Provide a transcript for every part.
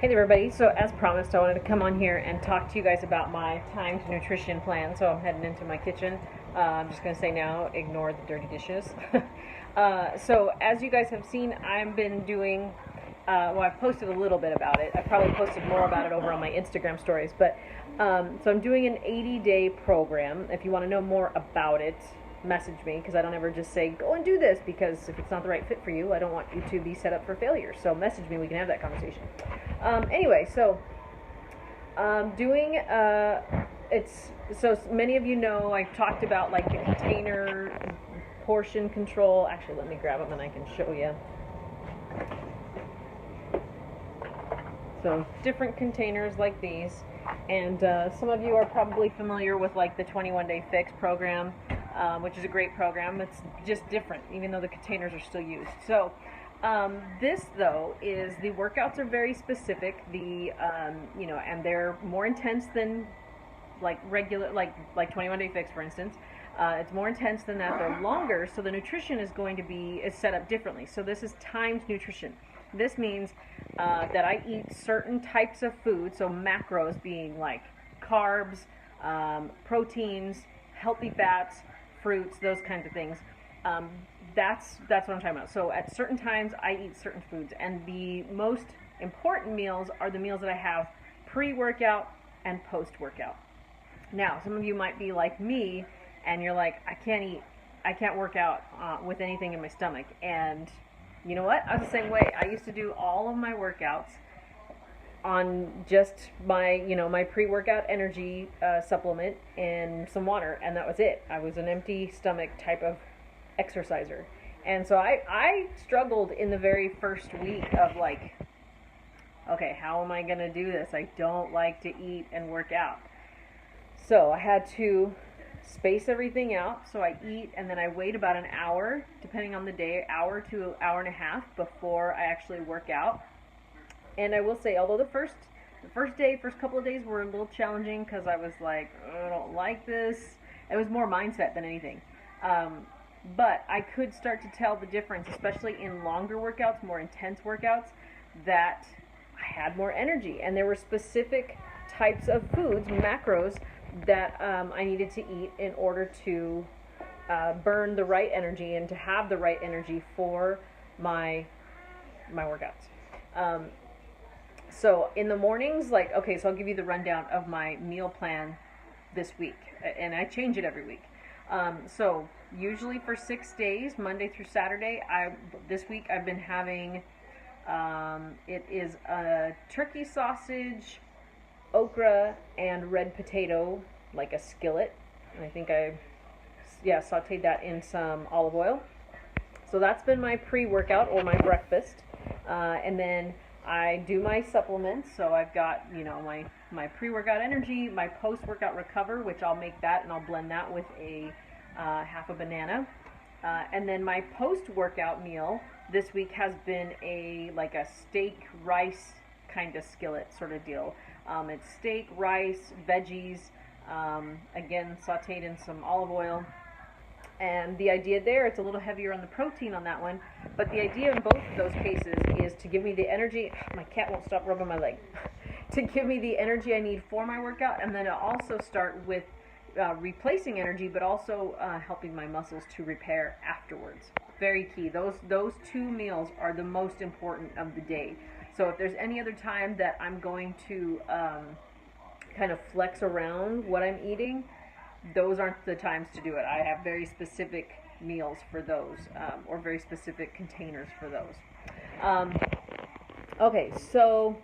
Hey there, everybody. So, as promised, I wanted to come on here and talk to you guys about my timed nutrition plan. So, I'm heading into my kitchen. I'm just going to say now, ignore the dirty dishes. So, as you guys have seen, I've been doing, well, I've posted a little bit about it. I probably posted more about it over on my Instagram stories. But, so I'm doing an 80-day program. If you want to know more about it, message me, because I don't ever just say go and do this, because if it's not the right fit for you, I don't want you to be set up for failure. So message me, we can have that conversation. Anyway, so doing it's so many of you know I've talked about like the container portion control. Actually, let me grab them and I can show you. So different containers like these, and some of you are probably familiar with like the 21-day fix program, which is a great program. It's just different, even though the containers are still used. So this though is, the workouts are very specific. The and they're more intense than like regular, like 21-day fix, for instance. It's more intense than that. They're longer, so the nutrition is set up differently. So this is timed nutrition. This means that I eat certain types of food, so macros being like carbs, proteins, healthy fats, fruits, those kinds of things. That's what I'm talking about. So at certain times I eat certain foods, and the most important meals are the meals that I have pre-workout and post-workout. Now, some of you might be like me, and you're like, I can't work out with anything in my stomach. And you know what? I was the same way. I used to do all of my workouts on just my, my pre-workout energy supplement and some water, and that was it. I was an empty stomach type of exerciser. And so I struggled in the very first week of like, okay, how am I going to do this? I don't like to eat and work out. So I had to space everything out. So I eat and then I wait about an hour, depending on the day, hour to an hour and a half before I actually work out. And I will say, although the first couple of days were a little challenging, because I was like, I don't like this. It was more mindset than anything. But I could start to tell the difference, especially in longer workouts, more intense workouts, that I had more energy. And there were specific types of foods, macros, that I needed to eat in order to burn the right energy and to have the right energy for my workouts. So in the mornings, so I'll give you the rundown of my meal plan this week, and I change it every week. So usually for 6 days, Monday through Saturday, this week I've been having, it is a turkey sausage, okra, and red potato, like a skillet. And I think I sauteed that in some olive oil. So that's been my pre-workout or my breakfast. And then I do my supplements. So I've got, my pre-workout energy, my post-workout recover, which I'll make that and I'll blend that with a half a banana. And then my post-workout meal this week has been a steak rice kind of skillet sort of deal. It's steak, rice, veggies, again sauteed in some olive oil. And the idea there, it's a little heavier on the protein on that one, but the idea in both of those cases is to give me the energy. My cat won't stop rubbing my leg. To give me the energy I need for my workout, and then I'll also start with replacing energy, but also helping my muscles to repair afterwards. Very key. Those two meals are the most important of the day. So if there's any other time that I'm going to kind of flex around what I'm eating, those aren't the times to do it. I have very specific meals for those, or very specific containers for those. Okay, so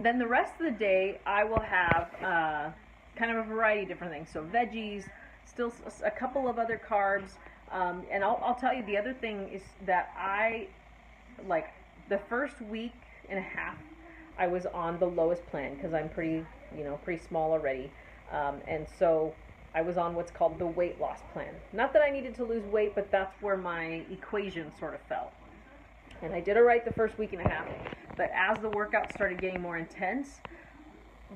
then the rest of the day I will have kind of a variety of different things. So veggies, still a couple of other carbs, and I'll tell you the other thing is that I, like the first week and a half, I was on the lowest plan because I'm pretty small already, and so I was on what's called the weight loss plan. Not that I needed to lose weight, but that's where my equation sort of fell. And I did all right the first week and a half, but as the workout started getting more intense,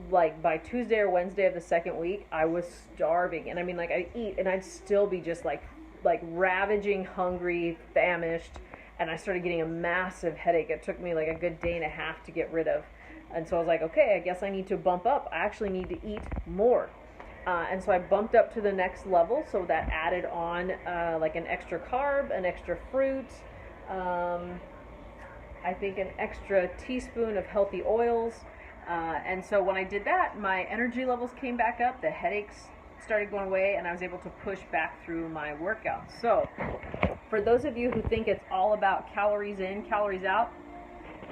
like by Tuesday or Wednesday of the second week, I was starving. And I mean, I'd eat and I'd still be just like ravaging, hungry, famished. and I started getting a massive headache. It took me like a good day and a half to get rid of. And so I was like, okay, I guess I need to bump up. I actually need to eat more. And so I bumped up to the next level. So that added on like an extra carb, an extra fruit, I think an extra teaspoon of healthy oils. And so when I did that, my energy levels came back up, the headaches started going away, and I was able to push back through my workout. So for those of you who think it's all about calories in, calories out,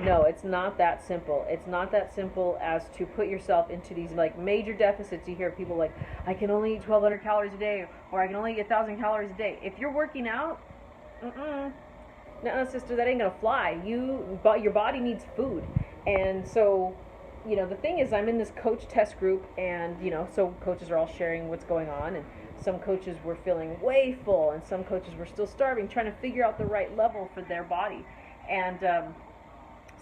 no, it's not that simple. It's not that simple as to put yourself into these like major deficits. You hear people like, I can only eat 1,200 calories a day, or I can only eat 1,000 calories a day. If you're working out, no, sister, that ain't gonna fly. Your body needs food. And so, the thing is, I'm in this coach test group, and so coaches are all sharing what's going on, and some coaches were feeling way full, and some coaches were still starving, trying to figure out the right level for their body. And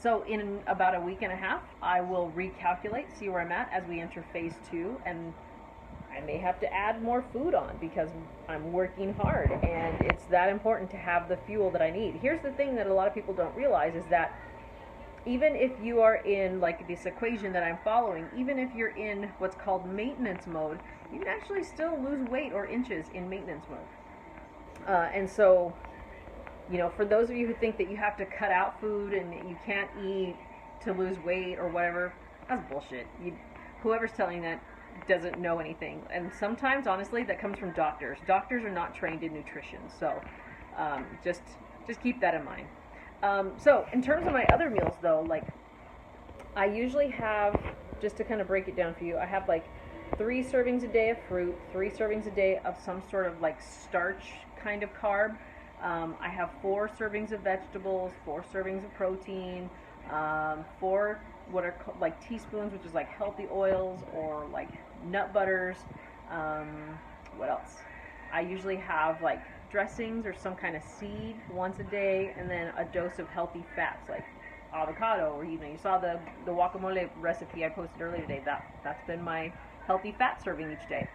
so in about a week and a half, I will recalculate, see where I'm at as we enter phase 2, and I may have to add more food on because I'm working hard, and it's that important to have the fuel that I need. Here's the thing that a lot of people don't realize is that even if you are in like this equation that I'm following, even if you're in what's called maintenance mode, you can actually still lose weight or inches in maintenance mode. And so, for those of you who think that you have to cut out food and you can't eat to lose weight or whatever, that's bullshit. Whoever's telling that doesn't know anything. And sometimes, honestly, that comes from doctors. Doctors are not trained in nutrition, so just keep that in mind. So in terms of my other meals, though, like I usually have, just to kind of break it down for you, I have like 3 servings a day of fruit, 3 servings a day of some sort of like starch kind of carb. I have 4 servings of vegetables, 4 servings of protein, 4 what are called like teaspoons, which is like healthy oils or like nut butters. What else? I usually have like dressings or some kind of seed once a day, and then a dose of healthy fats like avocado, or you saw the guacamole recipe I posted earlier today. That's been my healthy fat serving each day.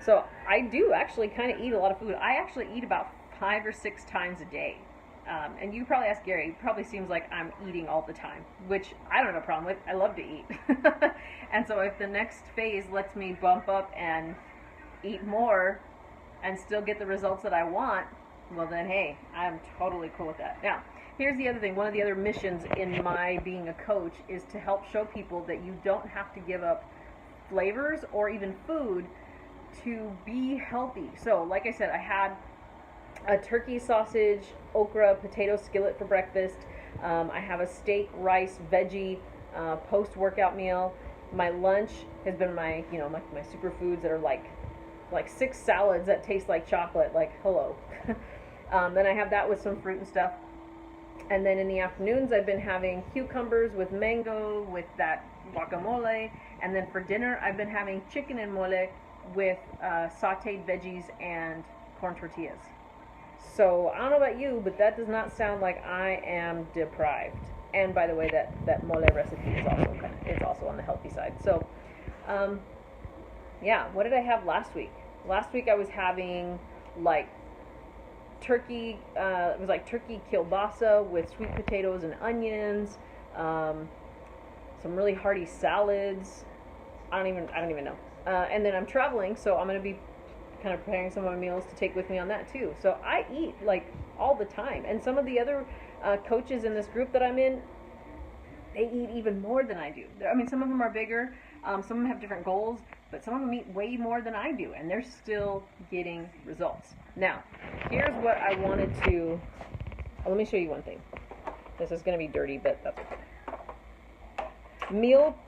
So I do actually kind of eat a lot of food. I actually eat about 5 or 6 times a day. And you probably ask Gary, it probably seems like I'm eating all the time, which I don't have a problem with. I love to eat. And so if the next phase lets me bump up and eat more and still get the results that I want, well then, hey, I'm totally cool with that. Now, here's the other thing. One of the other missions in my being a coach is to help show people that you don't have to give up flavors or even food to be healthy. So, like I said, I had a turkey sausage, okra, potato skillet for breakfast. I have a steak, rice, veggie post-workout meal. My lunch has been my superfoods that are like 6 salads that taste like chocolate, like hello. Then I have that with some fruit and stuff. And then in the afternoons, I've been having cucumbers with mango, with that guacamole. And then for dinner, I've been having chicken and mole with sauteed veggies and corn tortillas. So I don't know about you, but that does not sound like I am deprived. And by the way, that mole recipe is also on the healthy side. So, yeah, what did I have last week? Last week I was having like turkey. It was like turkey kielbasa with sweet potatoes and onions. Some really hearty salads. I don't even know. And then I'm traveling, so I'm going to be kind of preparing some of my meals to take with me on that too. So I eat like all the time. And some of the other coaches in this group that I'm in, they eat even more than I do. I mean, some of them are bigger, some of them have different goals, but some of them eat way more than I do, and they're still getting results. Now, here's what I wanted to, let me show you one thing. This is going to be dirty, but that's okay.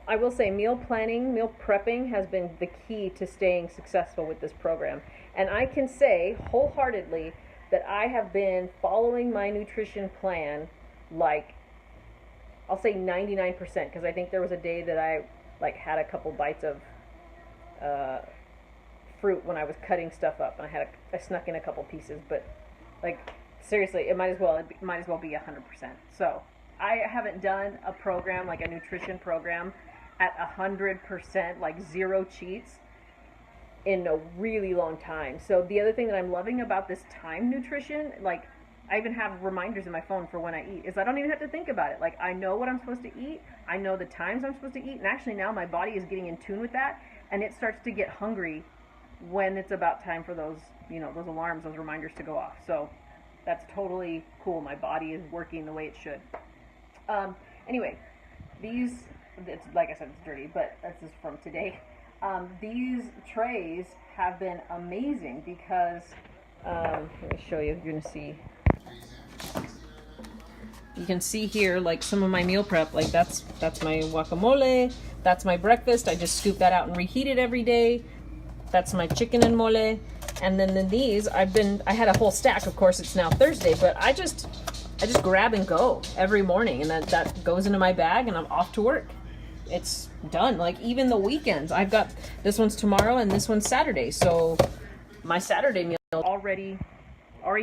I will say meal planning, meal prepping has been the key to staying successful with this program. And I can say wholeheartedly that I have been following my nutrition plan like, I'll say 99%, because I think there was a day that I like had a couple bites of fruit when I was cutting stuff up, and I snuck in a couple pieces, but like seriously, it might as well be 100%. So I haven't done a program, like a nutrition program, at 100%, like 0 cheats, in a really long time. So the other thing that I'm loving about this time nutrition, like I even have reminders in my phone for when I eat, is I don't even have to think about it. Like I know what I'm supposed to eat, I know the times I'm supposed to eat, and actually now my body is getting in tune with that, and it starts to get hungry when it's about time for those, you know, those alarms, those reminders to go off. So that's totally cool. My body is working the way it should. Anyway, these, it's like I said, it's dirty, but this is from today. These trays have been amazing because, let me show you, you're gonna see. You can see here, like some of my meal prep, like that's my guacamole, that's my breakfast. I just scoop that out and reheat it every day. That's my chicken and mole. And then these, I had a whole stack. Of course, it's now Thursday, but I just grab and go every morning, and that goes into my bag, and I'm off to work. It's done. Like even the weekends, I've got this one's tomorrow and this one's Saturday. So my Saturday meal is already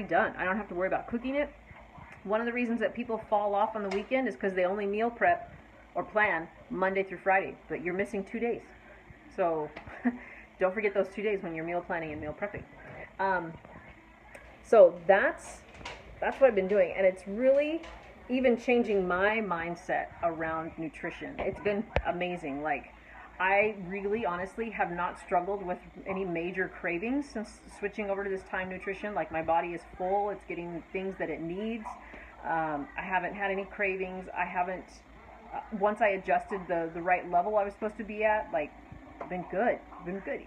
done. I don't have to worry about cooking it. One of the reasons that people fall off on the weekend is because they only meal prep or plan Monday through Friday, but you're missing 2 days. So don't forget those 2 days when you're meal planning and meal prepping. So that's what I've been doing, and it's really even changing my mindset around nutrition. It's been amazing. Like I really honestly have not struggled with any major cravings since switching over to this time nutrition. Like my body is full, it's getting things that it needs. I haven't had any cravings. I haven't, once I adjusted the right level I was supposed to be at, like been good.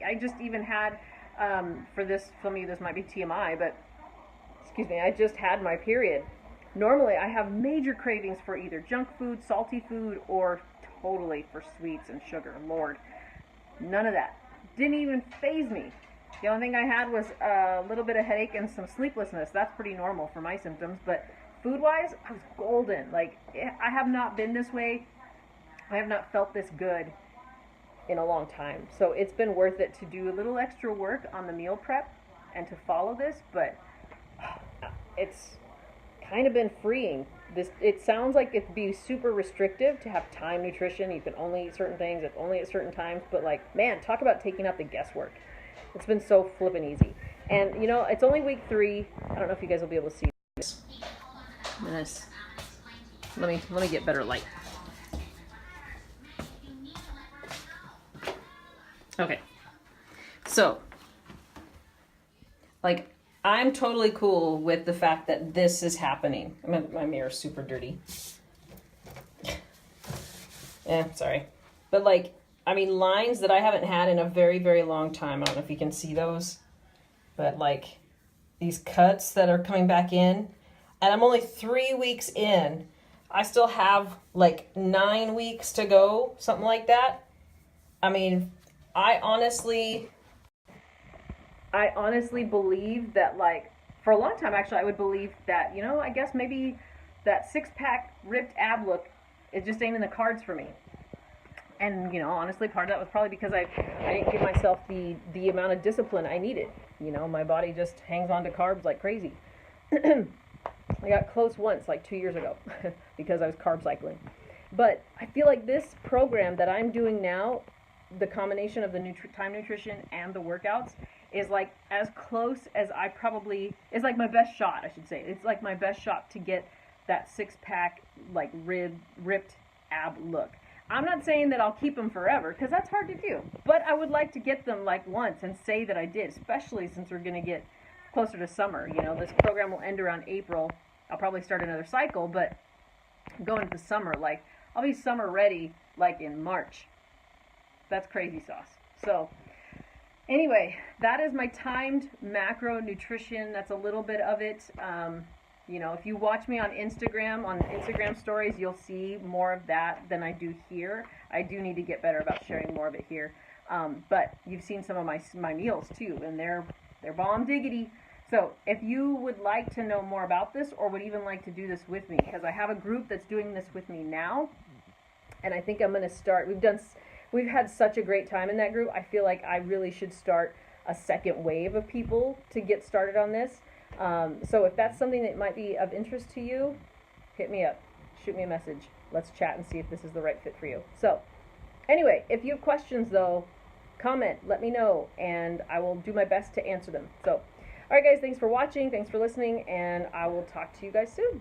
I just even had, for this, some of you this might be TMI, but excuse me, I just had my period. Normally I have major cravings for either junk food, salty food, or totally for sweets and sugar. Lord, none of that. Didn't even faze me. The only thing I had was a little bit of headache and some sleeplessness. That's pretty normal for my symptoms, but food-wise, I was golden. Like, I have not been this way. I have not felt this good in a long time. So it's been worth it to do a little extra work on the meal prep and to follow this, but it's kind of been freeing. It sounds like it'd be super restrictive to have time nutrition. You can only eat certain things, it's only at certain times, but like, man, talk about taking out the guesswork. It's been so flippin' easy. And you know, it's only week 3. I don't know if you guys will be able to see this. Let me get better light. Okay. So, like, I'm totally cool with the fact that this is happening. My mirror's super dirty. Sorry. But like, I mean, lines that I haven't had in a very, very long time. I don't know if you can see those. But like, these cuts that are coming back in. And I'm only 3 weeks in. I still have like 9 weeks to go. Something like that. I mean, I honestly believe that, like, for a long time, actually, I would believe that, you know, I guess maybe that 6-pack ripped ab look, it just ain't in the cards for me. And, you know, honestly, part of that was probably because I didn't give myself the amount of discipline I needed. You know, my body just hangs on to carbs like crazy. I got close once, like 2 years ago, because I was carb cycling. But I feel like this program that I'm doing now, the combination of the time nutrition and the workouts, is like as close as I probably, is like my best shot, I should say. It's like my best shot to get that 6-pack, like ripped ab look. I'm not saying that I'll keep them forever, because that's hard to do. But I would like to get them like once and say that I did, especially since we're going to get closer to summer. You know, this program will end around April. I'll probably start another cycle, but going into summer, like, I'll be summer ready like in March. That's crazy sauce. So anyway, that is my timed macro nutrition. That's a little bit of it. You know, if you watch me on Instagram stories, you'll see more of that than I do here. I do need to get better about sharing more of it here. But you've seen some of my meals too, and they're bomb diggity. So if you would like to know more about this, or would even like to do this with me, because I have a group that's doing this with me now, and I think I'm going to start. We've had such a great time in that group. I feel like I really should start a second wave of people to get started on this. So if that's something that might be of interest to you, hit me up, shoot me a message. Let's chat and see if this is the right fit for you. So anyway, if you have questions though, comment, let me know, and I will do my best to answer them. So, all right, guys, thanks for watching, thanks for listening, and I will talk to you guys soon.